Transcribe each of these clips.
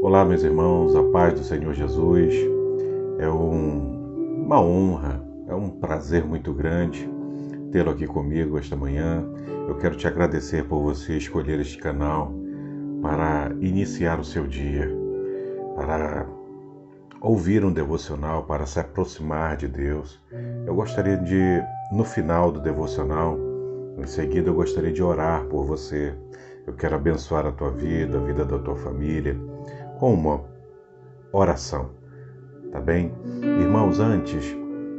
Olá, meus irmãos, a paz do Senhor Jesus. É uma honra, é um prazer muito grande tê-lo aqui comigo esta manhã. Eu quero te agradecer por você escolher este canal para iniciar o seu dia, para ouvir um devocional, para se aproximar de Deus. Eu gostaria de, no final do devocional, em seguida eu gostaria de orar por você. Eu quero abençoar a tua vida, a vida da tua família, com uma oração, tá bem? Irmãos, antes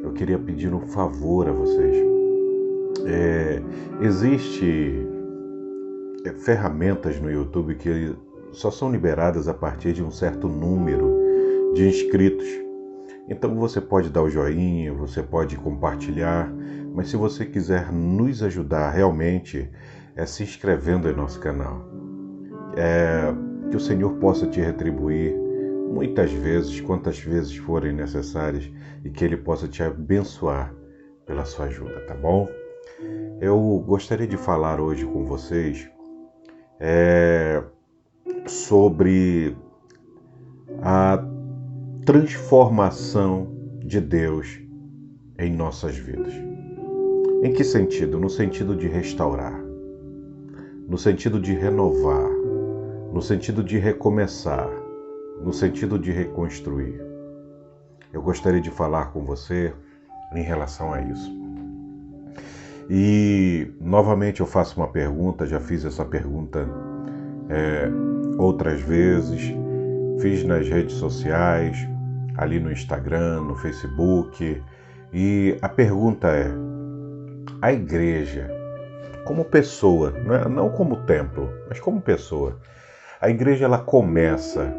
eu queria pedir um favor a vocês. Existe ferramentas no YouTube que só são liberadas a partir de um certo número de inscritos. Então você pode dar o joinha, você pode compartilhar, mas se você quiser nos ajudar realmente, é se inscrevendo em nosso canal. Que o Senhor possa te retribuir muitas vezes, quantas vezes forem necessárias, e que Ele possa te abençoar pela sua ajuda, tá bom? Eu gostaria de falar hoje com vocês sobre a transformação de Deus em nossas vidas. Em que sentido? No sentido de restaurar, no sentido de renovar, no sentido de recomeçar, no sentido de reconstruir. Eu gostaria de falar com você em relação a isso. E novamente eu faço uma pergunta, já fiz essa pergunta outras vezes, fiz nas redes sociais, ali no Instagram, no Facebook, e a pergunta é: a igreja, como pessoa, não como templo, mas como pessoa, a igreja ela começa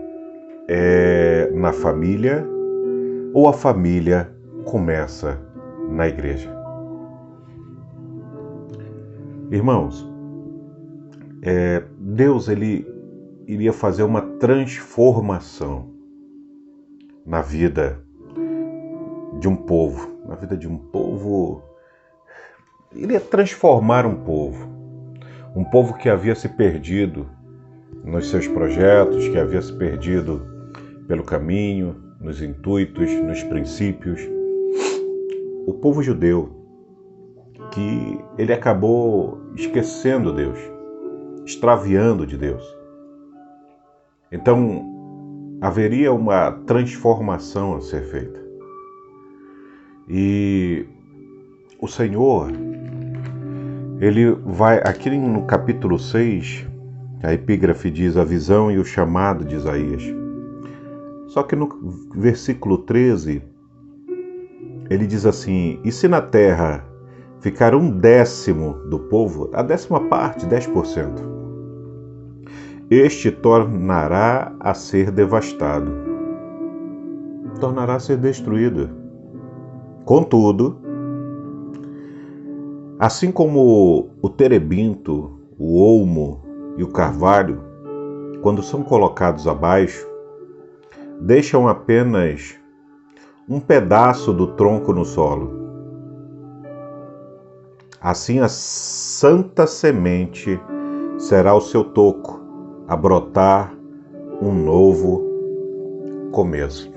na família ou a família começa na igreja? Irmãos, Deus ele iria fazer uma transformação na vida de um povo, iria transformar um povo que havia se perdido nos seus projetos, que havia se perdido pelo caminho, nos intuitos, nos princípios. O povo judeu, que ele acabou esquecendo Deus, extraviando de Deus. Então, haveria uma transformação a ser feita. E o Senhor, ele vai, aqui no capítulo 6, a epígrafe diz a visão e o chamado de Isaías. Só que no versículo 13, ele diz assim: e se na terra ficar 1/10 do povo, a 10ª parte, 10%, este tornará a ser devastado, tornará a ser destruído. Contudo, assim como o terebinto, o olmo e o carvalho, quando são colocados abaixo, deixam apenas um pedaço do tronco no solo. Assim a santa semente será o seu toco, a brotar um novo começo.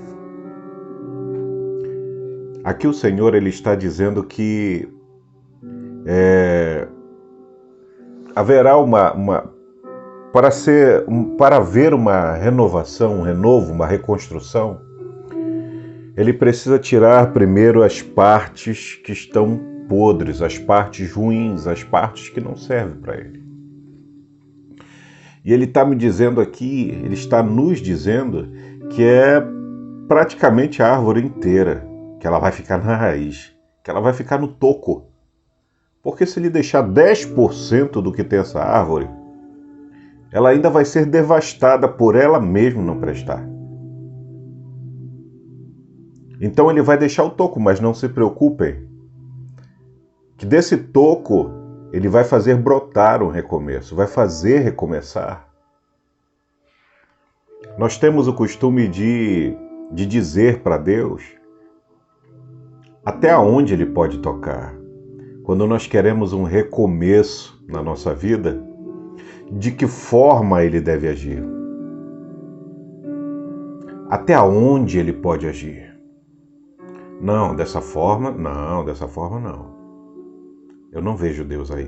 Aqui o Senhor ele está dizendo que haverá para haver uma renovação, um renovo, uma reconstrução, ele precisa tirar primeiro as partes que estão podres, as partes ruins, as partes que não servem para ele. E ele está me dizendo aqui, ele está nos dizendo que é praticamente a árvore inteira, que ela vai ficar na raiz, que ela vai ficar no toco. Porque se ele deixar 10% do que tem essa árvore, ela ainda vai ser devastada por ela mesma não prestar. Então ele vai deixar o toco, mas não se preocupem, que desse toco ele vai fazer brotar um recomeço, vai fazer recomeçar. Nós temos o costume de dizer para Deus até onde Ele pode tocar. Quando nós queremos um recomeço na nossa vida, de que forma Ele deve agir. Até onde ele pode agir? Não, dessa forma não. Eu não vejo Deus aí.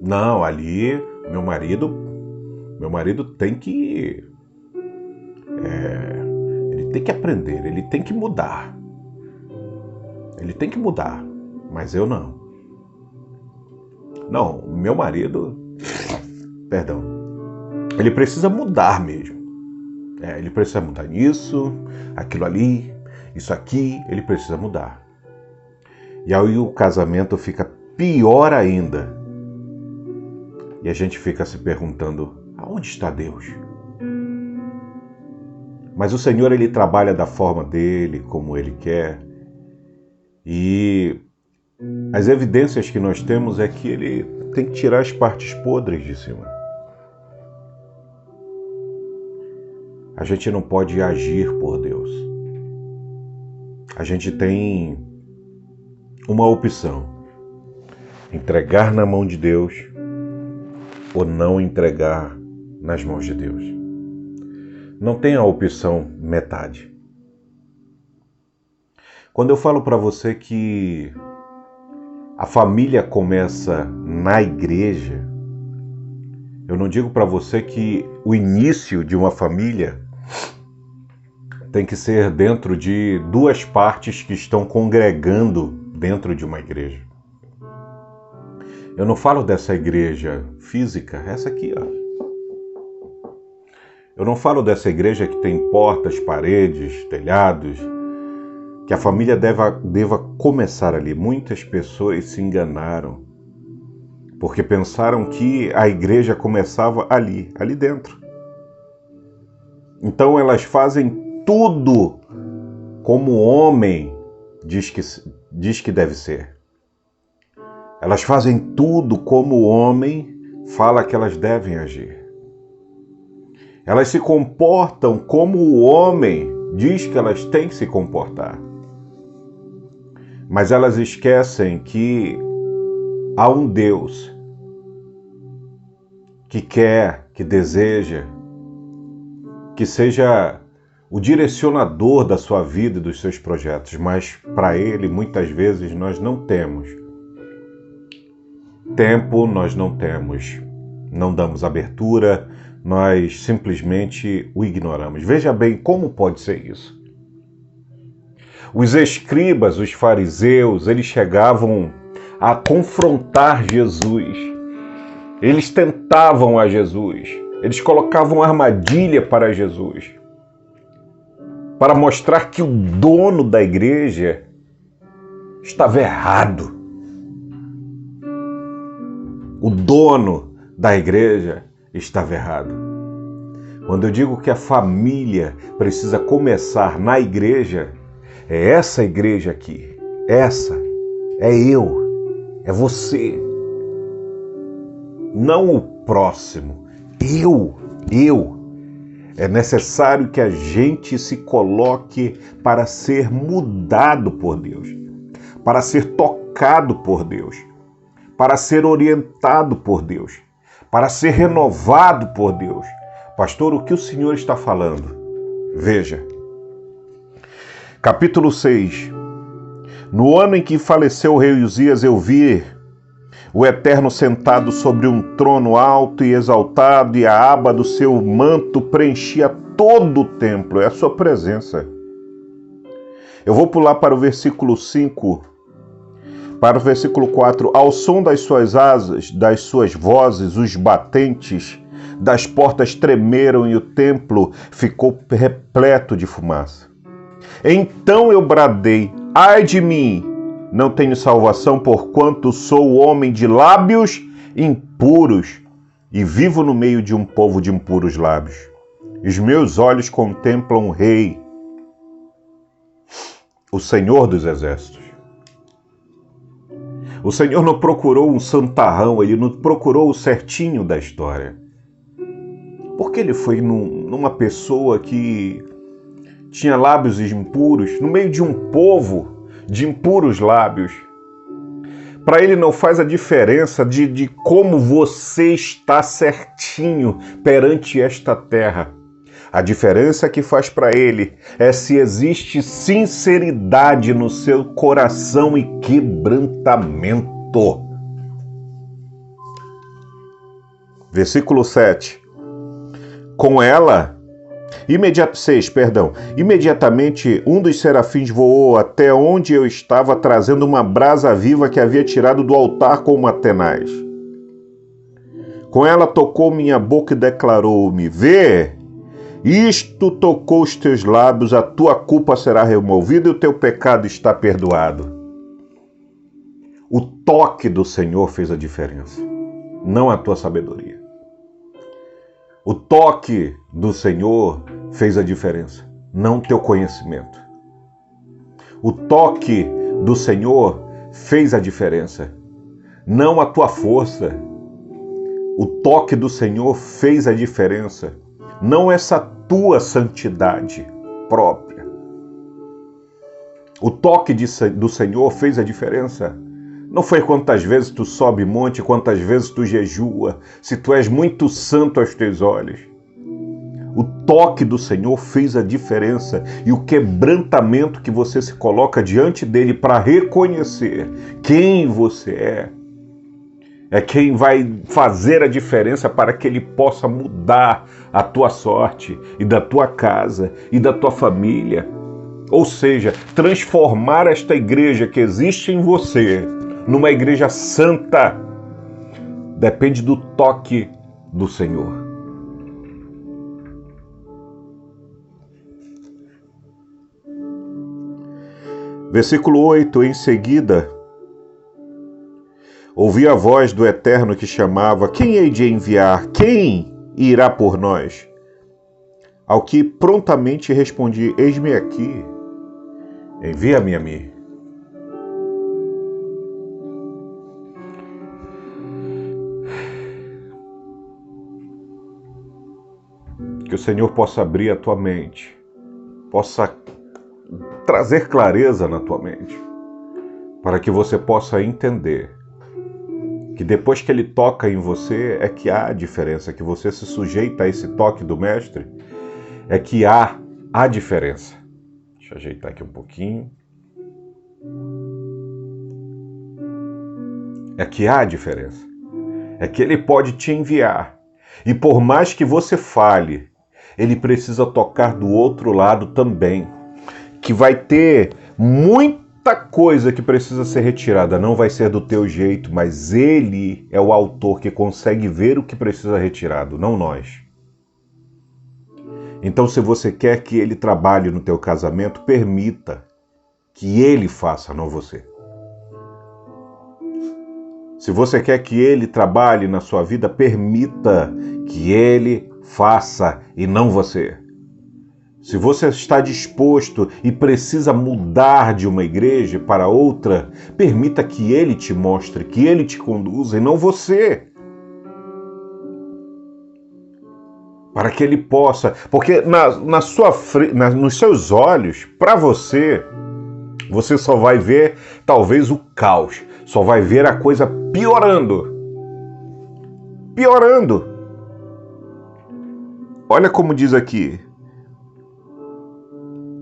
Não, ali meu marido tem que ele tem que aprender, ele tem que mudar. Ele tem que mudar, mas eu não. Não, meu marido, ele precisa mudar mesmo. Ele precisa mudar nisso, aquilo ali, isso aqui, ele precisa mudar. E aí o casamento fica pior ainda. E a gente fica se perguntando, aonde está Deus? Mas o Senhor, ele trabalha da forma dele, como ele quer. E as evidências que nós temos é que ele tem que tirar as partes podres de cima. A gente não pode agir por Deus. A gente tem uma opção: entregar na mão de Deus ou não entregar nas mãos de Deus. Não tem a opção metade. Quando eu falo para você que a família começa na igreja, eu não digo para você que o início de uma família tem que ser dentro de duas partes que estão congregando dentro de uma igreja. Eu não falo dessa igreja física, essa aqui, ó. Eu não falo dessa igreja que tem portas, paredes, telhados, que a família deva começar ali. Muitas pessoas se enganaram, porque pensaram que a igreja começava ali dentro. Então elas fazem tudo como o homem diz que deve ser. Elas fazem tudo como o homem fala que elas devem agir. Elas se comportam como o homem diz que elas têm que se comportar. Mas elas esquecem que há um Deus que quer, que deseja, que seja o direcionador da sua vida e dos seus projetos. Mas para Ele, muitas vezes, nós não temos tempo, nós não damos abertura, nós simplesmente o ignoramos. Veja bem como pode ser isso. Os escribas, os fariseus, eles chegavam a confrontar Jesus. Eles tentavam a Jesus. Eles colocavam armadilha para Jesus, para mostrar que o dono da igreja estava errado. O dono da igreja estava errado. Quando eu digo que a família precisa começar na igreja, é essa igreja aqui. Essa é eu. É você. Não o próximo. Eu. É necessário que a gente se coloque para ser mudado por Deus, para ser tocado por Deus, para ser orientado por Deus, para ser renovado por Deus. Pastor, o que o Senhor está falando? Veja. Capítulo 6. No ano em que faleceu o rei Uzias, eu vi o Eterno sentado sobre um trono alto e exaltado, e a aba do seu manto preenchia todo o templo. É a sua presença. Eu vou pular para o versículo 5, para o versículo 4. Ao som das suas asas, das suas vozes, os batentes das portas tremeram e o templo ficou repleto de fumaça. Então eu bradei: ai de mim! Não tenho salvação, porquanto sou homem de lábios impuros e vivo no meio de um povo de impuros lábios. Os meus olhos contemplam o Rei, o Senhor dos Exércitos. O Senhor não procurou um santarrão, Ele não procurou o certinho da história. Porque Ele foi numa pessoa que tinha lábios impuros, no meio de um povo de impuros lábios. Para Ele não faz a diferença de como você está certinho perante esta terra. A diferença que faz para ele é se existe sinceridade no seu coração e quebrantamento. Versículo 7. Com ela, imediatamente um dos serafins voou até onde eu estava, trazendo uma brasa viva que havia tirado do altar com uma tenaz. Com ela tocou minha boca e declarou-me: vê, isto tocou os teus lábios, a tua culpa será removida e o teu pecado está perdoado. O toque do Senhor fez a diferença, não a tua sabedoria. O toque do Senhor fez a diferença, não teu conhecimento. O toque do Senhor fez a diferença, não a tua força. O toque do Senhor fez a diferença, não essa tua santidade própria. O toque do Senhor fez a diferença. Não foi quantas vezes tu sobe monte, quantas vezes tu jejua, se tu és muito santo aos teus olhos. O toque do Senhor fez a diferença e o quebrantamento que você se coloca diante dele para reconhecer quem você é quem vai fazer a diferença para que ele possa mudar a tua sorte e da tua casa e da tua família. Ou seja, transformar esta igreja que existe em você numa igreja santa depende do toque do Senhor. Versículo 8, em seguida, ouvi a voz do Eterno que chamava: quem hei de enviar? Quem irá por nós? Ao que prontamente respondi: eis-me aqui, envia-me a mim. Que o Senhor possa abrir a tua mente, possa trazer clareza na tua mente, para que você possa entender que depois que ele toca em você é que há a diferença, que você se sujeita a esse toque do Mestre, é que há a diferença. Deixa eu ajeitar aqui um pouquinho. É que há a diferença. É que ele pode te enviar. E por mais que você fale, ele precisa tocar do outro lado também. Que vai ter muita coisa que precisa ser retirada. Não vai ser do teu jeito, mas ele é o autor que consegue ver o que precisa retirado, não nós. Então, se você quer que ele trabalhe no teu casamento, permita que ele faça, não você. Se você quer que ele trabalhe na sua vida, permita que ele faça e não você. Se você está disposto e precisa mudar de uma igreja para outra, permita que ele te mostre, que ele te conduza e não você. Para que ele possa, porque nos seus olhos, para você só vai ver talvez o caos, só vai ver a coisa piorando. Piorando. Olha como diz aqui.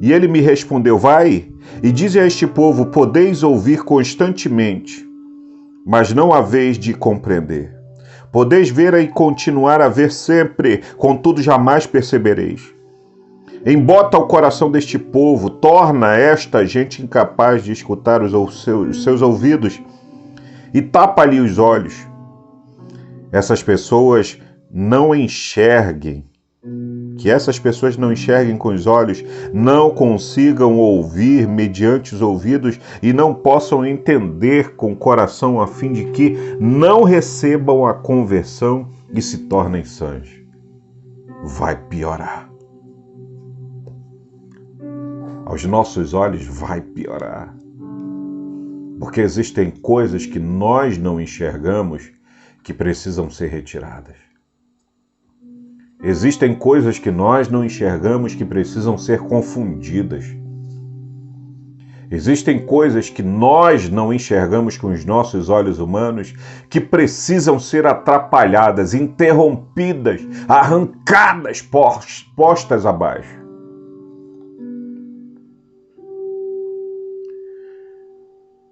E ele me respondeu: vai e dize a este povo: podeis ouvir constantemente, mas não haveis de compreender. Podeis ver e continuar a ver sempre, contudo jamais percebereis. Embota o coração deste povo, torna esta gente incapaz de escutar os seus ouvidos e tapa-lhe os olhos. Essas pessoas não enxerguem, que essas pessoas não enxerguem com os olhos, não consigam ouvir mediante os ouvidos e não possam entender com o coração, a fim de que não recebam a conversão e se tornem sãos. Vai piorar. Aos nossos olhos vai piorar. Porque existem coisas que nós não enxergamos que precisam ser retiradas. Existem coisas que nós não enxergamos que precisam ser confundidas. Existem coisas que nós não enxergamos com os nossos olhos humanos que precisam ser atrapalhadas, interrompidas, arrancadas, postas abaixo.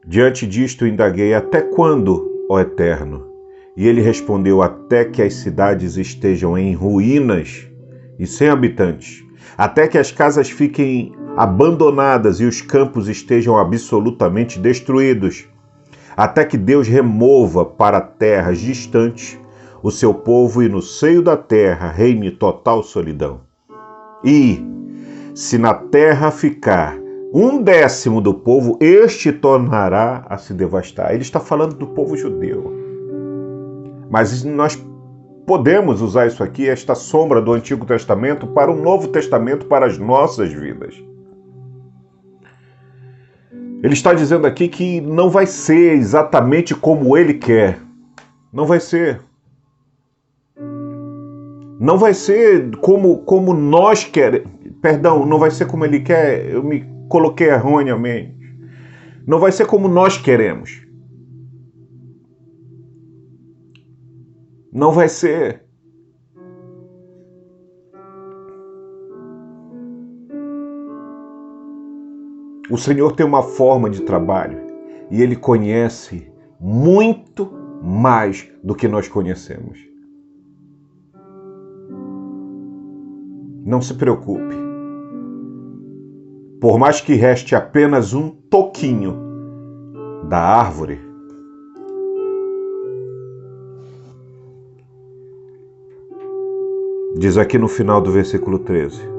Diante disto indaguei: até quando, ó Eterno? E ele respondeu: até que as cidades estejam em ruínas e sem habitantes, até que as casas fiquem abandonadas e os campos estejam absolutamente destruídos, até que Deus remova para terras distantes o seu povo e no seio da terra reine total solidão. E, se na terra ficar 1/10 do povo, este tornará a se devastar. Ele está falando do povo judeu. Mas nós podemos usar isso aqui, esta sombra do Antigo Testamento, para o Novo Testamento, para as nossas vidas. Ele está dizendo aqui que não vai ser exatamente como ele quer. Não vai ser. Não vai ser como nós queremos. Perdão, não vai ser como ele quer. Eu me coloquei erroneamente. Não vai ser como nós queremos. Não vai ser. O Senhor tem uma forma de trabalho e Ele conhece muito mais do que nós conhecemos. Não se preocupe. Por mais que reste apenas um toquinho da árvore, diz aqui no final do versículo 13.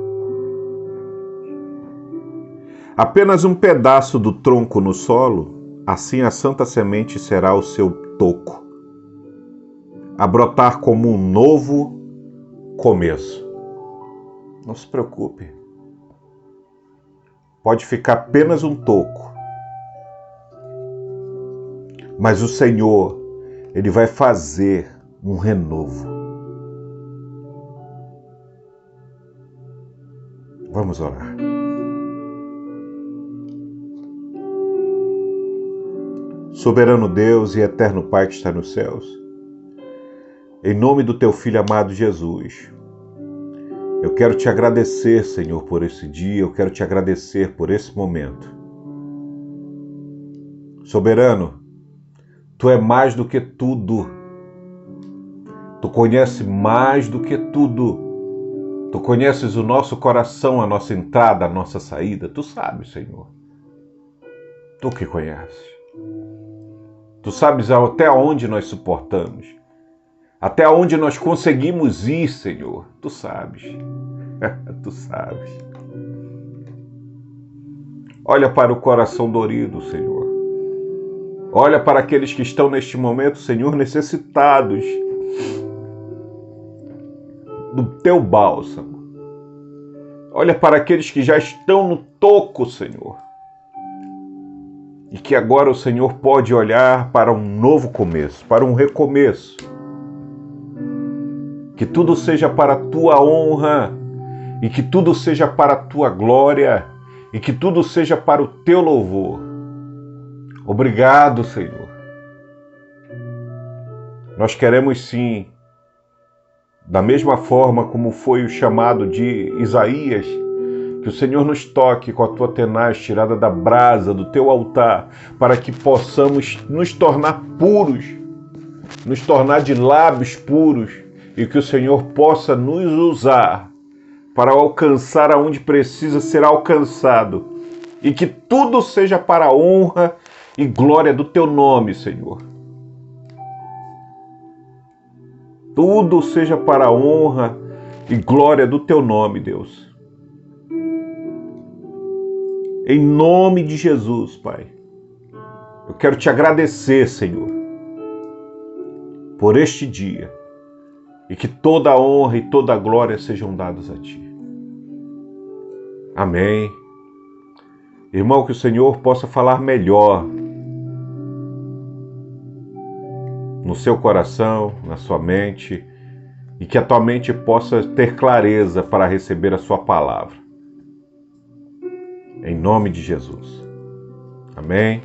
Apenas um pedaço do tronco no solo, assim a santa semente será o seu toco, a brotar como um novo começo. Não se preocupe. Pode ficar apenas um toco. Mas o Senhor, Ele vai fazer um renovo. Vamos orar. Soberano Deus e eterno Pai que está nos céus, em nome do Teu Filho amado Jesus, eu quero Te agradecer, Senhor, por esse dia, eu quero Te agradecer por esse momento. Soberano, Tu é mais do que tudo. Tu conheces mais do que tudo. Tu conheces o nosso coração, a nossa entrada, a nossa saída. Tu sabes, Senhor. Tu que conheces. Tu sabes até onde nós suportamos. Até onde nós conseguimos ir, Senhor. Tu sabes. Tu sabes. Olha para o coração dorido, Senhor. Olha para aqueles que estão neste momento, Senhor, necessitados do Teu bálsamo. Olha para aqueles que já estão no toco, Senhor. E que agora o Senhor pode olhar para um novo começo, para um recomeço. Que tudo seja para a Tua honra, e que tudo seja para a Tua glória, e que tudo seja para o Teu louvor. Obrigado, Senhor. Nós queremos sim, da mesma forma como foi o chamado de Isaías, que o Senhor nos toque com a Tua tenaz tirada da brasa do Teu altar, para que possamos nos tornar puros, nos tornar de lábios puros, e que o Senhor possa nos usar para alcançar aonde precisa ser alcançado, e que tudo seja para a honra e glória do Teu nome, Senhor. Tudo seja para a honra e glória do Teu nome, Deus. Em nome de Jesus, Pai, eu quero Te agradecer, Senhor, por este dia, e que toda a honra e toda a glória sejam dados a Ti. Amém. Irmão, que o Senhor possa falar melhor no seu coração, na sua mente, e que a tua mente possa ter clareza para receber a sua palavra. Em nome de Jesus. Amém?